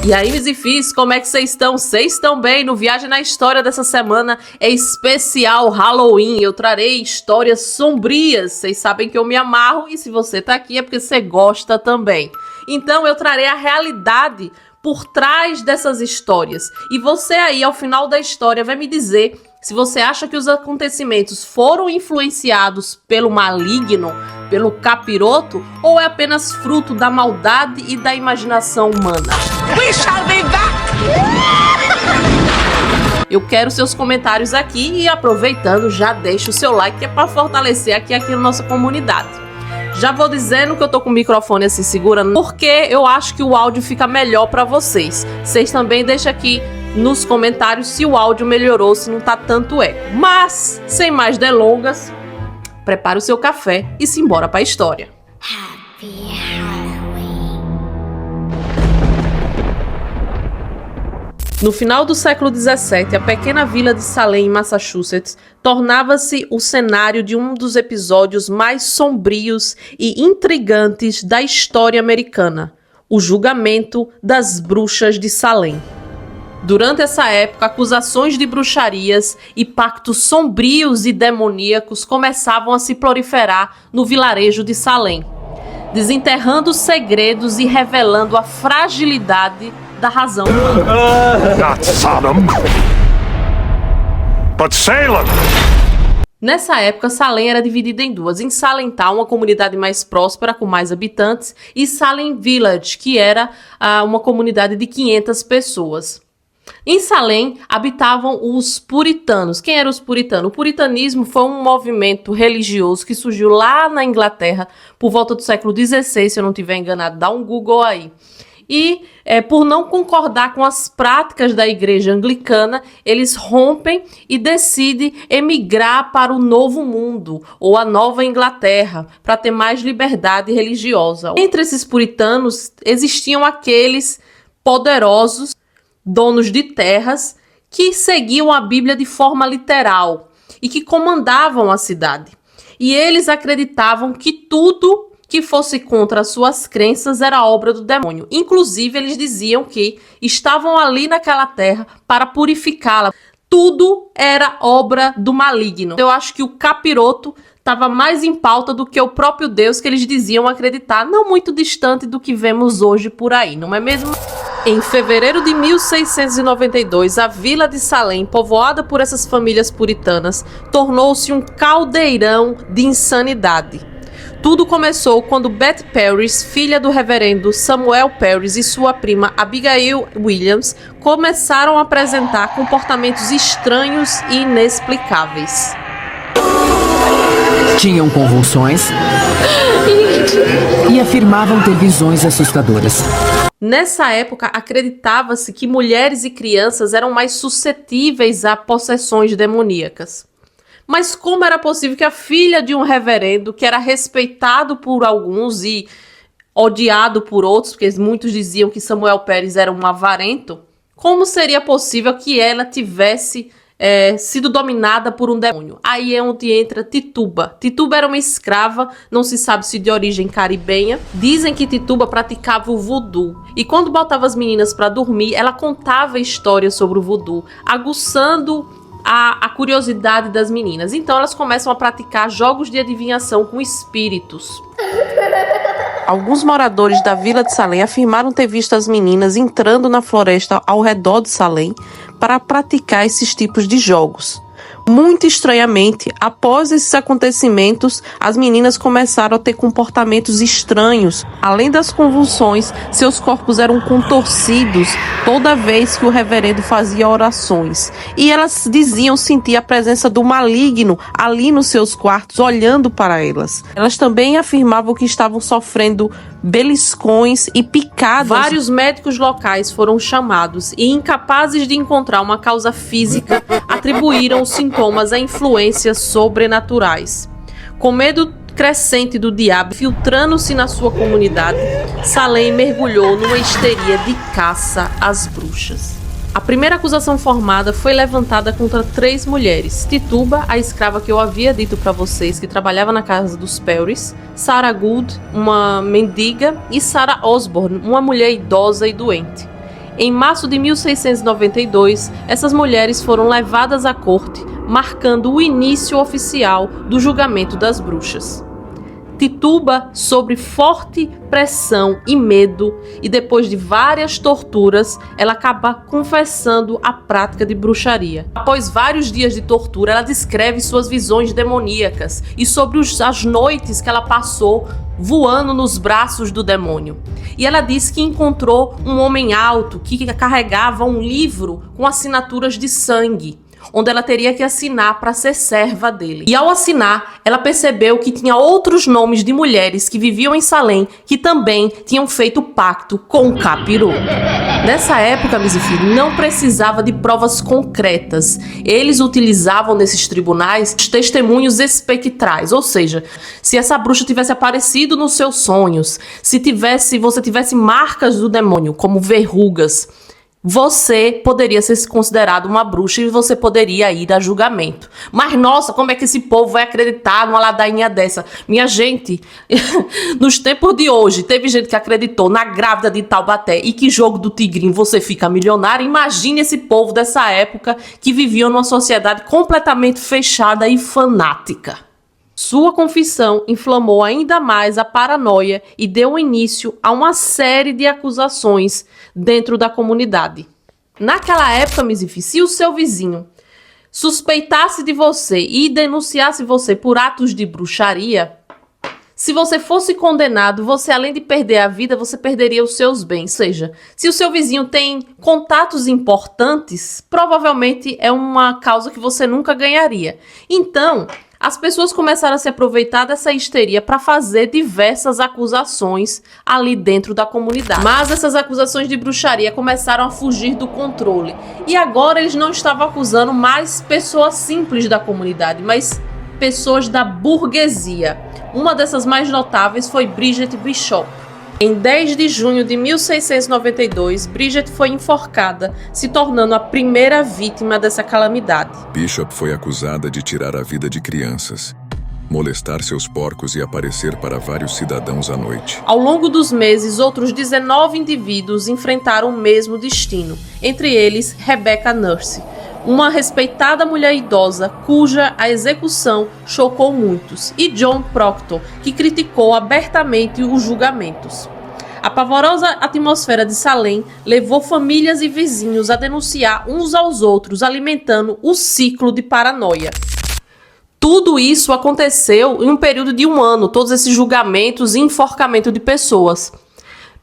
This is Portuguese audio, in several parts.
E aí, meus ifis, como é que vocês estão? Vocês estão bem? No Viagem na História dessa semana é especial Halloween. Eu trarei histórias sombrias. Vocês sabem que eu me amarro e se você tá aqui é porque você gosta também. Então eu trarei a realidade por trás dessas histórias. E você aí, ao final da história, vai me dizer se você acha que os acontecimentos foram influenciados pelo maligno, pelo capiroto, ou é apenas fruto da maldade e da imaginação humana. We shall be back! Eu quero seus comentários aqui e aproveitando, já deixa o seu like que é para fortalecer aqui a nossa comunidade. Já vou dizendo que eu tô com o microfone assim segurando, porque eu acho que o áudio fica melhor para vocês. Vocês também deixam aqui nos comentários se o áudio melhorou, se não tá tanto eco. Mas, sem mais delongas, prepare o seu café e simbora pra história. Happy Halloween. No final do século XVII, a pequena vila de Salem, em Massachusetts, tornava-se o cenário de um dos episódios mais sombrios e intrigantes da história americana, o julgamento das bruxas de Salem. Durante essa época, acusações de bruxarias e pactos sombrios e demoníacos começavam a se proliferar no vilarejo de Salem, desenterrando segredos e revelando a fragilidade da razão humana. Not Sodom, but Salem. Nessa época, Salem era dividida em duas. Em Salem Town, uma comunidade mais próspera, com mais habitantes, e Salem Village, que era uma comunidade de 500 pessoas. Em Salem habitavam os puritanos. Quem eram os puritanos? O puritanismo foi um movimento religioso que surgiu lá na Inglaterra por volta do século XVI, se eu não estiver enganado, dá um Google aí. E por não concordar com as práticas da igreja anglicana, eles rompem e decidem emigrar para o Novo Mundo, ou a Nova Inglaterra, para ter mais liberdade religiosa. Entre esses puritanos existiam aqueles poderosos donos de terras que seguiam a Bíblia de forma literal e que comandavam a cidade. E eles acreditavam que tudo que fosse contra as suas crenças era obra do demônio. Inclusive, eles diziam que estavam ali naquela terra para purificá-la. Tudo era obra do maligno. Eu acho que o capiroto estava mais em pauta do que o próprio Deus que eles diziam acreditar, não muito distante do que vemos hoje por aí, não é mesmo? Em fevereiro de 1692, a vila de Salem, povoada por essas famílias puritanas, tornou-se um caldeirão de insanidade. Tudo começou quando Beth Parris, filha do reverendo Samuel Parris, e sua prima Abigail Williams começaram a apresentar comportamentos estranhos e inexplicáveis. Tinham convulsões e afirmavam ter visões assustadoras. Nessa época, acreditava-se que mulheres e crianças eram mais suscetíveis a possessões demoníacas. Mas como era possível que a filha de um reverendo, que era respeitado por alguns e odiado por outros, porque muitos diziam que Samuel Pérez era um avarento, como seria possível que ela tivesse sido dominada por um demônio? Aí é onde entra Tituba. Tituba era uma escrava, não se sabe se de origem caribenha. Dizem que Tituba praticava o voodoo. E quando botava as meninas para dormir, ela contava histórias sobre o voodoo, aguçando a curiosidade das meninas. Então elas começam a praticar jogos de adivinhação com espíritos. Alguns moradores da vila de Salem afirmaram ter visto as meninas entrando na floresta ao redor de Salem para praticar esses tipos de jogos. Muito estranhamente, após esses acontecimentos, as meninas começaram a ter comportamentos estranhos. Além das convulsões, seus corpos eram contorcidos toda vez que o reverendo fazia orações. E elas diziam sentir a presença do maligno ali nos seus quartos, olhando para elas. Elas também afirmavam que estavam sofrendo beliscões e picadas. Vários médicos locais foram chamados e, incapazes de encontrar uma causa física, atribuíram os sintomas a influências sobrenaturais. Com medo crescente do diabo filtrando-se na sua comunidade, Salem mergulhou numa histeria de caça às bruxas. A primeira acusação formada foi levantada contra 3 mulheres: Tituba, a escrava que eu havia dito para vocês que trabalhava na casa dos Parris, Sarah Gould, uma mendiga, e Sarah Osborne, uma mulher idosa e doente. Em março de 1692, essas mulheres foram levadas à corte, marcando o início oficial do julgamento das bruxas. Tituba, sob forte pressão e medo, e depois de várias torturas, ela acaba confessando a prática de bruxaria. Após vários dias de tortura, ela descreve suas visões demoníacas e sobre as noites que ela passou voando nos braços do demônio. E ela diz que encontrou um homem alto que carregava um livro com assinaturas de sangue, onde ela teria que assinar para ser serva dele. E ao assinar, ela percebeu que tinha outros nomes de mulheres que viviam em Salem que também tinham feito pacto com o capiroto. Nessa época, meus filhos, não precisava de provas concretas. Eles utilizavam nesses tribunais os testemunhos espectrais, ou seja, se essa bruxa tivesse aparecido nos seus sonhos, se você tivesse marcas do demônio, como verrugas, você poderia ser considerado uma bruxa e você poderia ir a julgamento. Mas, nossa, como é que esse povo vai acreditar numa ladainha dessa? Minha gente, nos tempos de hoje, teve gente que acreditou na grávida de Taubaté e que jogo do tigrinho você fica milionário. Imagine esse povo dessa época que vivia numa sociedade completamente fechada e fanática. Sua confissão inflamou ainda mais a paranoia e deu início a uma série de acusações dentro da comunidade. Naquela época, Mizifi, se o seu vizinho suspeitasse de você e denunciasse você por atos de bruxaria, se você fosse condenado, você além de perder a vida, você perderia os seus bens. Ou seja, se o seu vizinho tem contatos importantes, provavelmente é uma causa que você nunca ganharia. Então, as pessoas começaram a se aproveitar dessa histeria para fazer diversas acusações ali dentro da comunidade. Mas essas acusações de bruxaria começaram a fugir do controle. E agora eles não estavam acusando mais pessoas simples da comunidade, mas pessoas da burguesia. Uma dessas mais notáveis foi Bridget Bishop. Em 10 de junho de 1692, Bridget foi enforcada, se tornando a primeira vítima dessa calamidade. Bishop foi acusada de tirar a vida de crianças, molestar seus porcos e aparecer para vários cidadãos à noite. Ao longo dos meses, outros 19 indivíduos enfrentaram o mesmo destino, entre eles Rebecca Nurse, uma respeitada mulher idosa cuja a execução chocou muitos, e John Proctor, que criticou abertamente os julgamentos. A pavorosa atmosfera de Salem levou famílias e vizinhos a denunciar uns aos outros, alimentando o ciclo de paranoia. Tudo isso aconteceu em um período de 1 ano, todos esses julgamentos e enforcamento de pessoas.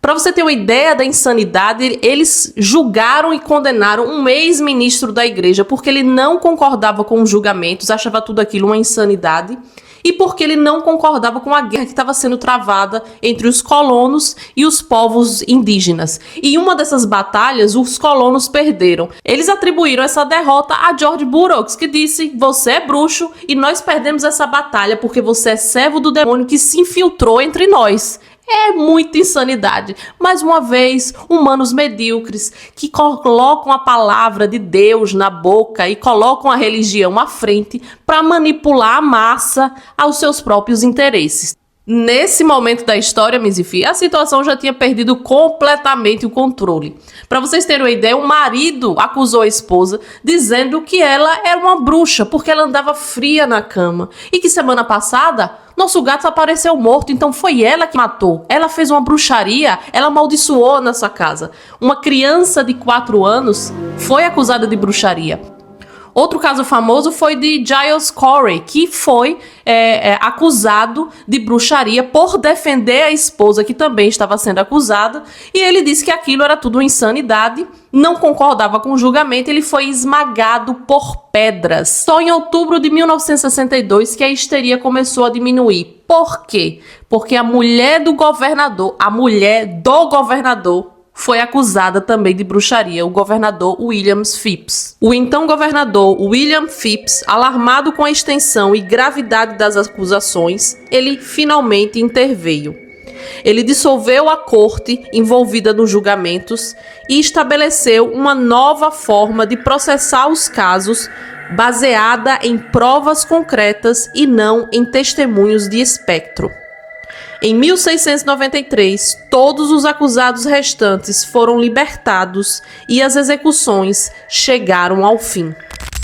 Para você ter uma ideia da insanidade, eles julgaram e condenaram um ex-ministro da igreja porque ele não concordava com os julgamentos, achava tudo aquilo uma insanidade, e porque ele não concordava com a guerra que estava sendo travada entre os colonos e os povos indígenas. E em uma dessas batalhas, os colonos perderam. Eles atribuíram essa derrota a George Burroughs, que disse: você é bruxo e nós perdemos essa batalha porque você é servo do demônio que se infiltrou entre nós. É muita insanidade. Mais uma vez, humanos medíocres que colocam a palavra de Deus na boca e colocam a religião à frente para manipular a massa aos seus próprios interesses. Nesse momento da história, Mizifi, a situação já tinha perdido completamente o controle. Para vocês terem uma ideia, o marido acusou a esposa dizendo que ela era uma bruxa porque ela andava fria na cama e que semana passada nosso gato apareceu morto, então foi ela que matou. Ela fez uma bruxaria, ela amaldiçoou a nossa casa. Uma criança de 4 anos foi acusada de bruxaria. Outro caso famoso foi de Giles Corey, que foi acusado de bruxaria por defender a esposa, que também estava sendo acusada, e ele disse que aquilo era tudo uma insanidade, não concordava com o julgamento, ele foi esmagado por pedras. Só em outubro de 1962 que a histeria começou a diminuir. Por quê? Porque a mulher do governador foi acusada também de bruxaria, o governador William Phips. O então governador William Phips, alarmado com a extensão e gravidade das acusações, ele finalmente interveio. Ele dissolveu a corte envolvida nos julgamentos e estabeleceu uma nova forma de processar os casos baseada em provas concretas e não em testemunhos de espectro. Em 1693, todos os acusados restantes foram libertados e as execuções chegaram ao fim.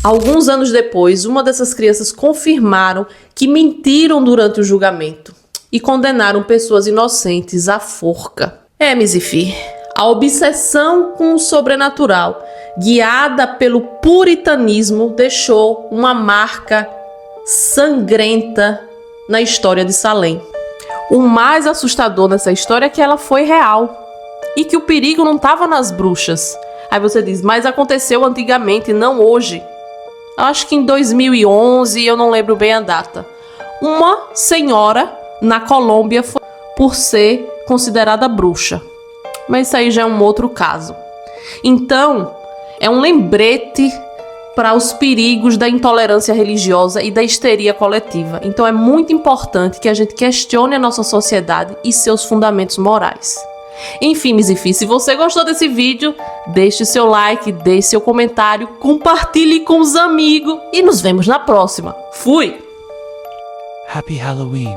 Alguns anos depois, uma dessas crianças confirmaram que mentiram durante o julgamento e condenaram pessoas inocentes à forca. Mizifir, a obsessão com o sobrenatural, guiada pelo puritanismo, deixou uma marca sangrenta na história de Salem. O mais assustador nessa história é que ela foi real e que o perigo não estava nas bruxas. Aí você diz, mas aconteceu antigamente, não hoje. Acho que em 2011, eu não lembro bem a data. Uma senhora na Colômbia foi por ser considerada bruxa. Mas isso aí já é um outro caso. Então, é um lembrete para os perigos da intolerância religiosa e da histeria coletiva. Então é muito importante que a gente questione a nossa sociedade e seus fundamentos morais. Enfim, Mizifis, se você gostou desse vídeo, deixe seu like, deixe seu comentário, compartilhe com os amigos e nos vemos na próxima. Fui! Happy Halloween.